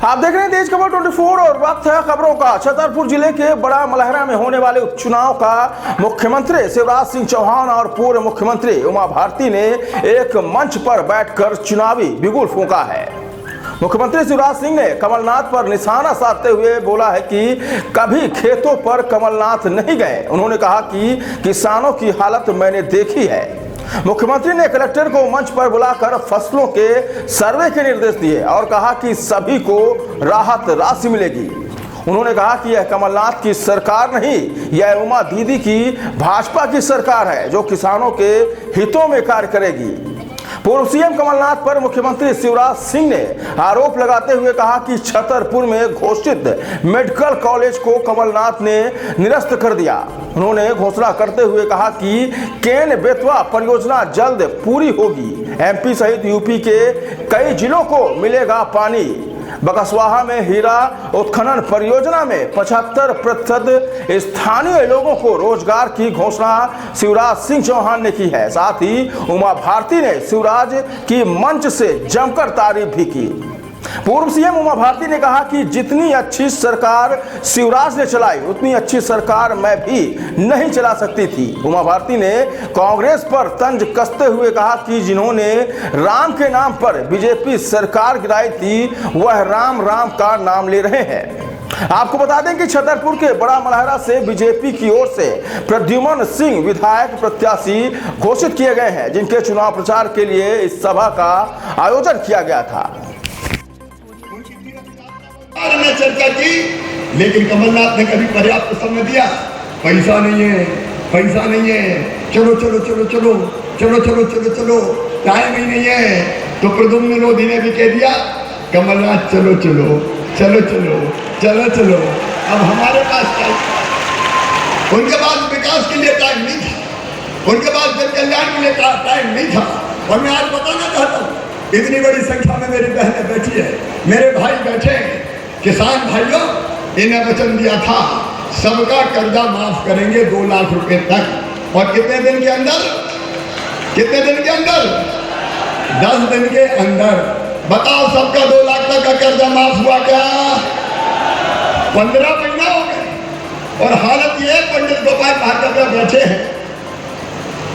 आप देख रहे हैं तेज खबर 24 और वक्त है खबरों का। छतरपुर जिले के बड़ा मलहरा में होने वाले उपचुनाव का मुख्यमंत्री शिवराज सिंह चौहान और पूर्व मुख्यमंत्री उमा भारती ने एक मंच पर बैठकर चुनावी बिगुल फूंका है। मुख्यमंत्री शिवराज सिंह ने कमलनाथ पर निशाना साधते हुए बोला है कि कभी खेतों पर कमलनाथ नहीं गए। उन्होंने कहा कि किसानों की हालत मैंने देखी है। मुख्यमंत्री ने कलेक्टर को मंच पर बुलाकर फसलों के सर्वे के निर्देश दिए और कहा कि सभी को राहत राशि मिलेगी। उन्होंने कहा कि यह कमलनाथ की सरकार नहीं, यह उमा दीदी की भाजपा की सरकार है जो किसानों के हितों में कार्य करेगी। पूर्व सीएम कमलनाथ पर मुख्यमंत्री शिवराज सिंह ने आरोप लगाते हुए कहा कि छतरपुर में घोषित मेडिकल कॉलेज को कमलनाथ ने निरस्त कर दिया। उन्होंने घोषणा करते हुए कहा कि केन बेतवा परियोजना जल्द पूरी होगी। एमपी सहित यूपी के कई जिलों को मिलेगा पानी। बकसवाहा में हीरा उत्खनन परियोजना में 75% स्थानीय लोगों को रोजगार की घोषणा शिवराज सिंह चौहान ने की है। साथ ही उमा भारती ने शिवराज की मंच से जमकर तारीफ भी की। पूर्व सीएम उमा भारती ने कहा कि जितनी अच्छी सरकार शिवराज ने चलाई उतनी अच्छी सरकार मैं भी नहीं चला सकती थी। उमा भारती ने कांग्रेस पर तंज कसते हुए कहा कि जिन्होंने राम के नाम पर बीजेपी सरकार गिराई थी वह राम राम का नाम ले रहे हैं। आपको बता दें कि छतरपुर के बड़ा मलहरा से बीजेपी की ओर से प्रद्युमन सिंह विधायक प्रत्याशी घोषित किए गए हैं, जिनके चुनाव प्रचार के लिए इस सभा का आयोजन किया गया था। ने चर्चा की, लेकिन कमलनाथ ने कभी पर्याप्त समय दिया। पैसा नहीं है, पैसा नहीं है, चलो चलो चलो चलो चलो चलो चलो चलो, टाइम ही नहीं है। तो प्रद्युम्न लोधी ने भी कह दिया कमलनाथ चलो चलो चलो चलो चलो चलो। अब हमारे पास टाइम, उनके पास विकास के लिए टाइम नहीं था, उनके पास जन कल्याण के लिए टाइम नहीं था। और मैं आज बताना चाहता हूँ, इतनी बड़ी संख्या में मेरी बहनें बैठी है, मेरे भाई बैठे हैं, किसान भाइयों, इन्हें वचन दिया था सबका कर्जा माफ करेंगे 2 लाख रुपए तक। और कितने दिन के अंदर, कितने दिन के अंदर? 10 दिन के अंदर। बताओ सबका 2 लाख तक का कर्जा माफ हुआ क्या? 15 महीना हो गए। और हालत ये, पंडित गोपाल भार्गव बैठे हैं,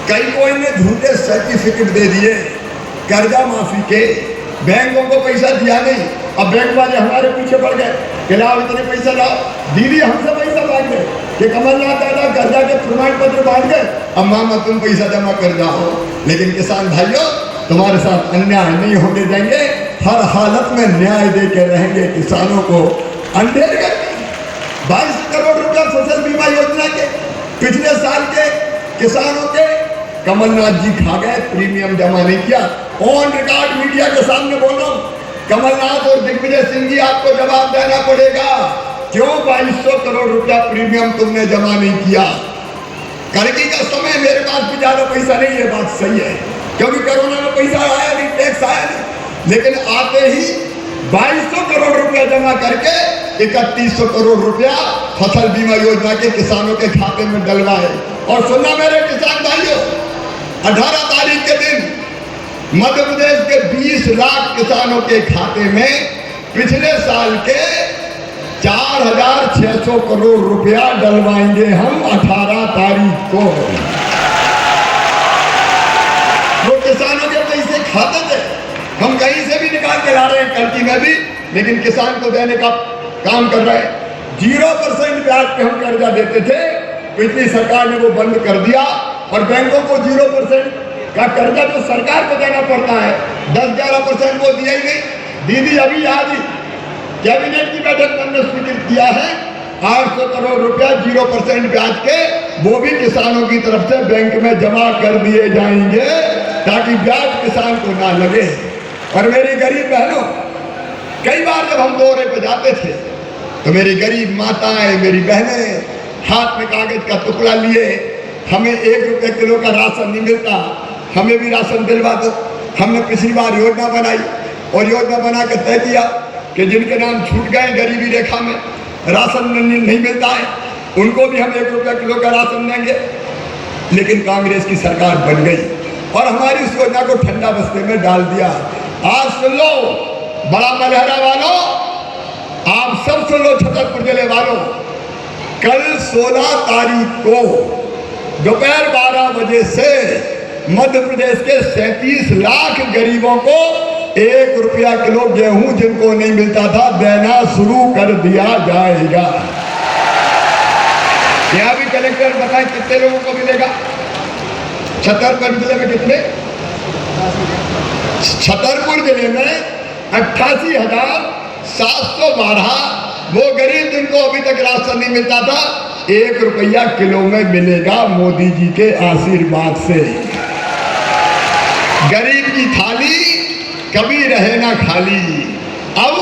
कई को इन्हें झूठे सर्टिफिकेट दे दिए कर्जा माफी के, बैंकों को पैसा दिया नहीं। अब बैंक वाले हमारे पीछे पड़ गए कि लाओ इतने पैसा लाओ। दीदी हमसे पैसा मांग गए कि कमलनाथ दादा कर्जा के प्रमाण पत्र बांट गए, अब मामा तुम पैसा जमा कर जाओ। लेकिन किसान भाइयों, तुम्हारे साथ अन्याय नहीं होने देंगे, हर हालत में न्याय दे के रहेंगे। किसानों को अंधेर करके 22 करोड़ रुपया फसल बीमा योजना के पिछले साल के किसानों के कमलनाथ जी खा गए, प्रीमियम जमा नहीं किया। ऑन रिकॉर्ड मीडिया के सामने बोल रहा हूं, कमलनाथ और दिग्विजय सिंह जी आपको जवाब देना पड़ेगा, क्यों 2200 करोड़ रुपया प्रीमियम तुमने जमा नहीं किया? करगी का समय, मेरे पास भी ज्यादा पैसा नहीं है, बात सही है, क्योंकि कोरोना में पैसा आया नहीं, टैक्स आया नहीं। लेकिन आते ही 2200 करोड़ रुपया जमा करके 3100 करोड़ रुपया फसल बीमा योजना के किसानों के खाते में डलवाए। और सुनना मेरे किसान भाइयों, 18 तारीख के दिन मध्य प्रदेश के 20 लाख किसानों के खाते में पिछले साल के 4600 करोड़ रुपया डलवाएंगे हम 18 तारीख को। वो किसानों के पैसे खाते थे, हम कहीं से भी निकाल के ला रहे हैं, कल्टी में भी, लेकिन किसान को देने का काम कर रहे हैं। 0% ब्याज पे हम कर्जा देते थे, पिछली सरकार ने वो बंद कर दिया। और बैंकों को 0% का कर्जा जो सरकार को देना पड़ता है, 10-11% वो दिया ही नहीं। दीदी अभी आज कैबिनेट की बैठक में हमने स्वीकृत किया है 800 करोड़ रुपया 0% ब्याज के, वो भी किसानों की तरफ से बैंक में जमा कर दिए जाएंगे ताकि ब्याज किसान को ना लगे। और मेरी गरीब बहनों, कई बार जब हम दौरे पे जाते थे तो मेरी गरीब माताएं, मेरी बहनें हाथ में कागज का टुकड़ा लिए, हमें 1 रुपये किलो का राशन नहीं मिलता, हमें भी राशन दिलवा दो। हमने पिछली बार योजना बनाई और योजना बना के तय किया कि जिनके नाम छूट गए गरीबी रेखा में, राशन नहीं मिलता है, उनको भी हम 1 रुपया किलो का राशन देंगे। लेकिन कांग्रेस की सरकार बन गई और हमारी उस योजना को ठंडा बस्ते में डाल दिया। आज सुन लो बड़ा मलहरा वालों, आप सब सुन लो छतरपुर जिले वालों, कल 16 तारीख को दोपहर 12 बजे से मध्य प्रदेश के 37 लाख गरीबों को 1 रुपया किलो गेहूं जिनको नहीं मिलता था देना शुरू कर दिया जाएगा। यहाँ भी कलेक्टर बताए कितने लोगों को मिलेगा? छतरपुर जिले में कितने? छतरपुर जिले में 88,712 वो गरीब जिनको अभी तक राशन नहीं मिलता था 1 रुपया किलो में मिलेगा मोदी जी के आशीर्वाद से। गरीब की थाली कभी रहे ना खाली। अब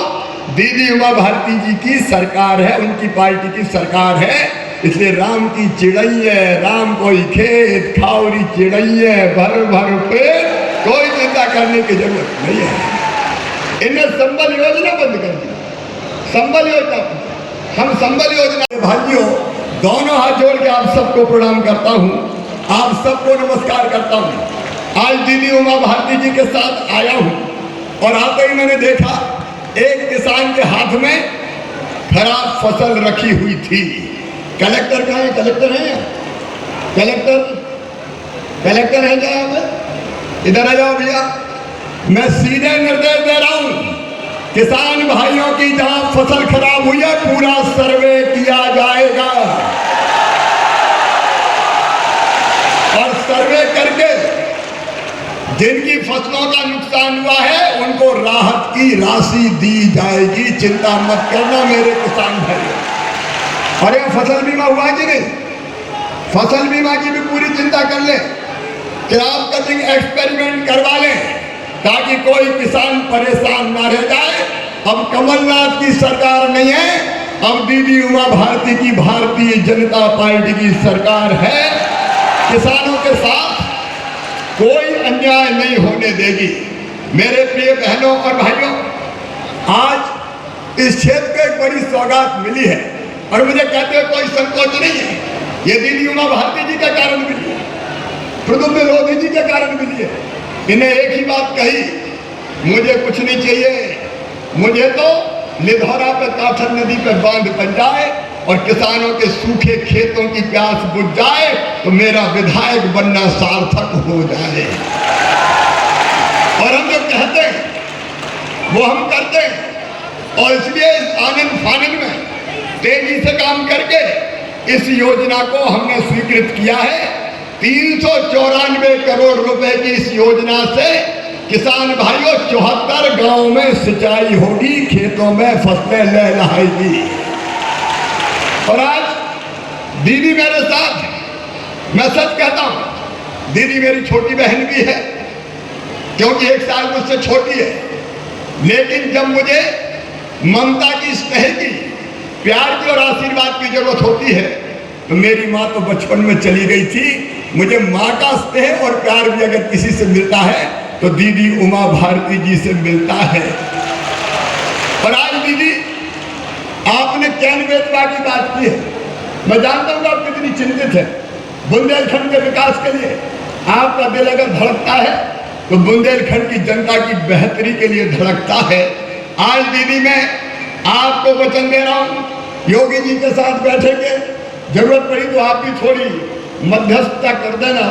दीदी उमा भारती जी की सरकार है, उनकी पार्टी की सरकार है, इसलिए राम की चिड़ैया राम कोई खेत खाओरी चिड़ैया भर भर पेट, कोई चिंता करने की जरूरत नहीं है। इन्हें संबल योजना बंद कर दी। संबल योजना, हम संबल योजना के भाइयों दोनों हाथ जोड़ के आप सबको प्रणाम करता हूँ, आप सबको नमस्कार करता हूँ। आज दीदी उमा भारती जी के साथ आया हूँ और आते ही मैंने देखा एक किसान के हाथ में खराब फसल रखी हुई थी। कलेक्टर कहाँ है? कलेक्टर है यहाँ? कलेक्टर है क्या यहाँ पे? इधर आ जाओ भैया। मैं सीधे निर्देश दे रहा हूँ, किसान भाइयों की जहाँ फसल खराब हुई है पूरा सर्वे किया जाएगा और सर्वे करके जिनकी फसलों का नुकसान हुआ है उनको राहत की राशि दी जाएगी। चिंता मत करना मेरे किसान भाई। और यह फसल बीमा हुआ कि नहीं? फसल बीमा की भी पूरी चिंता कर ले, क्रॉप कटिंग एक्सपेरिमेंट करवा लें ताकि कोई किसान परेशान ना रह जाए। अब कमलनाथ की सरकार नहीं है, अब दीदी उमा भारती की भारतीय जनता पार्टी की सरकार है। किसानों के साथ कोई अन्याय नहीं होने देगी। मेरे प्रिय बहनों और भाइयों, आज इस क्षेत्र को एक बड़ी सौगात मिली है और मुझे कहते हुए कोई संकोच नहीं है। ये दीदी उमा भारती जी के कारण मिली है, प्रद्युम्न लोधी जी के कारण मिली है। इन्हें एक ही बात कही, मुझे कुछ नहीं चाहिए, मुझे तो लिधौरा पे काठर नदी पे बांध बन जाए और किसानों के सूखे खेतों की प्यास बुझ जाए तो मेरा विधायक बनना सार्थक हो जाए। और हम जो कहते हैं वो हम करते हैं और इसलिए इस आनंद फानंद में तेजी से काम करके इस योजना को हमने स्वीकृत किया है। 394 करोड़ रुपए की इस योजना से किसान भाइयों 74 गांवों में सिंचाई होगी, खेतों में फसलें लहलहाएगी। और आज दीदी मेरे साथ, मैं सच कहता हूं, दीदी मेरी छोटी बहन भी है क्योंकि 1 साल मुझसे छोटी है, लेकिन जब मुझे ममता की, स्नेह की, प्यार की और आशीर्वाद की जरूरत होती है तो मेरी माँ तो बचपन में चली गई थी। मुझे माँ का स्नेह और प्यार भी अगर किसी से मिलता है तो दीदी उमा भारती जी से मिलता है। और आज दीदी आपने कैन बेतवा की बात की है, मैं जानता हूँ आप कितनी चिंतित है बुंदेलखंड के विकास के लिए। आपका दिल अगर धड़कता है तो बुंदेलखंड की जनता की बेहतरी के लिए धड़कता है। आज दीदी मैं आपको वचन दे रहा हूँ, योगी जी के साथ बैठेंगे, जरूरत पड़ी तो आप भी थोड़ी मध्यस्थता कर देना,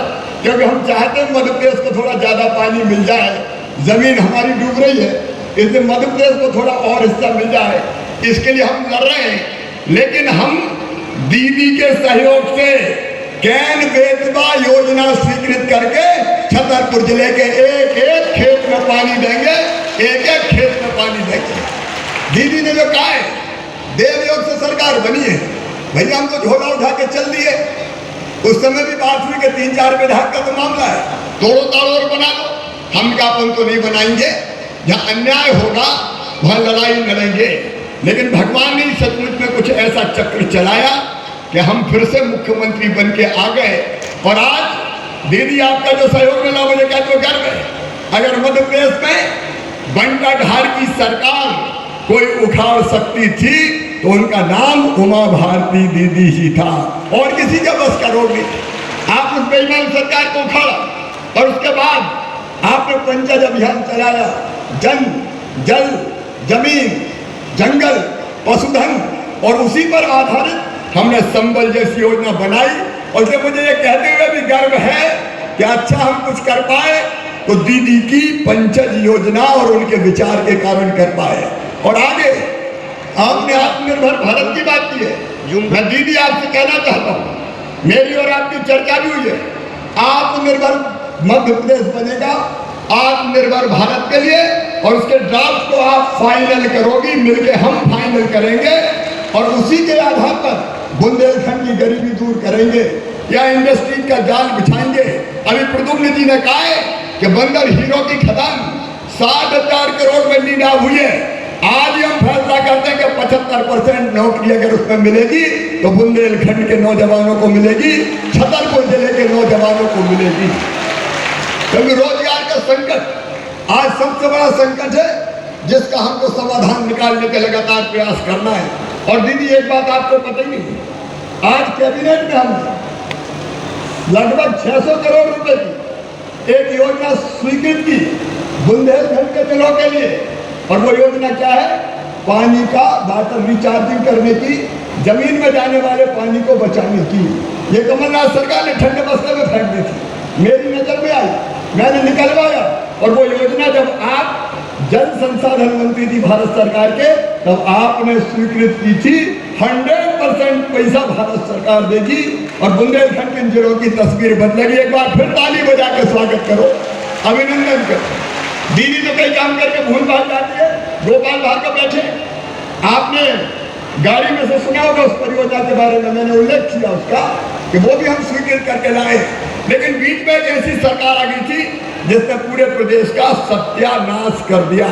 क्योंकि हम चाहते हैं मध्य प्रदेश को थोड़ा ज्यादा पानी मिल जाए। जमीन हमारी डूब रही है, इसलिए मध्य प्रदेश को थोड़ा और हिस्सा मिल जाए, इसके लिए हम लड़ रहे हैं। लेकिन हम दीदी के सहयोग से कैन बेतवा योजना स्वीकृत करके छतरपुर जिले के एक एक खेत में पानी देंगे, एक एक खेत में पानी देंगे। दीदी ने जो कहा है, देवयोग से सरकार बनी है, भैया हम तो झोला उठा के चल दिए। उस समय भी बात हुई कि 3-4 विधायक का तो मामला है, तोड़ो ताड़ो और बना लो। हम क्या अपन तो नहीं बनाएंगे, जहाँ अन्याय होगा वहाँ लड़ाई लड़ेंगे। लेकिन भगवान ने सचमुच में कुछ ऐसा चक्र चलाया कि हम फिर से मुख्यमंत्री बन के आ गए। और आज दीदी आपका जो सहयोग मिला मुझे क्या तो गर्व है। अगर मध्य प्रदेश में बंटा ढार की सरकार कोई उखाड़ सकती थी तो उनका नाम उमा भारती दीदी ही था, और किसी का बस का रोग नहीं। आप उस बेईमान सरकार को उखाड़ा और उसके बाद आपने पंचायत अभियान चलाया, जन, जल, जमीन, जंगल पशुधन, और उसी पर आधारित हमने संबल जैसी योजना बनाई। और इसलिए मुझे ये कहते हुए भी गर्व है कि अच्छा हम कुछ कर पाए तो दीदी की पंचज योजना और उनके विचार के कारण कर पाए। और आगे आपने आत्मनिर्भर भारत की बात की है। मैं दीदी आपसे कहना चाहता हूँ, मेरी और आपकी चर्चा भी हुई है, आत्मनिर्भर मध्य प्रदेश बनेगा आत्मनिर्भर भारत के लिए, और उसके ड्राफ्ट को आप फाइनल करोगी, मिलके हम फाइनल करेंगे और उसी के आधार पर बुंदेलखंड की गरीबी दूर करेंगे या इंडस्ट्री का जाल बिछाएंगे। अभी प्रद्युम्न जी ने कहा है कि बंदर हीरो की खदान 60,000 करोड़ में नीलाम हुई है। आज ही हम फैसला करते हैं कि 75% नौकरी अगर उसमें मिलेगी तो बुंदेलखंड के नौजवानों को मिलेगी, छतरपुर जिले के नौजवानों को मिलेगी। क्योंकि रोजगार का संकट आज सबसे बड़ा संकट है, जिसका हमको समाधान निकालने के लगातार प्रयास करना है। और दीदी एक बात आपको पता ही नहीं, आज कैबिनेट में हमने लगभग 600 करोड़ रुपए की एक योजना स्वीकृत की बुंदेलखंड के जिलों के लिए। और वो योजना क्या है? पानी का वाटर रिचार्जिंग करने की, जमीन में जाने वाले पानी को बचाने की। ये कमलनाथ सरकार ने ठंडे बस्ते में फेंक दी थी, मेरी नजर में आई, मैंने निकलवाया। और वो योजना जब आप जल संसाधन मंत्री थी भारत सरकार के, तब आपने स्वीकृत की थी 100% पैसा भारत सरकार देगी और बुंदेलखंड के जिलों की तस्वीर बदलेगी। एक बार फिर ताली बजा के स्वागत करो, अभिनंदन करो। दीदी तो कई काम करके भूल भाल जाती है। गोपाल भार्गव बैठे, आपने गाड़ी में से सुना होगा उस परियोजना के बारे में, मैंने उल्लेख किया उसका कि वो भी हम स्वीकृत करके लाए। लेकिन बीच में एक ऐसी सरकार आ गई थी जिसने पूरे प्रदेश का सत्यानाश कर दिया।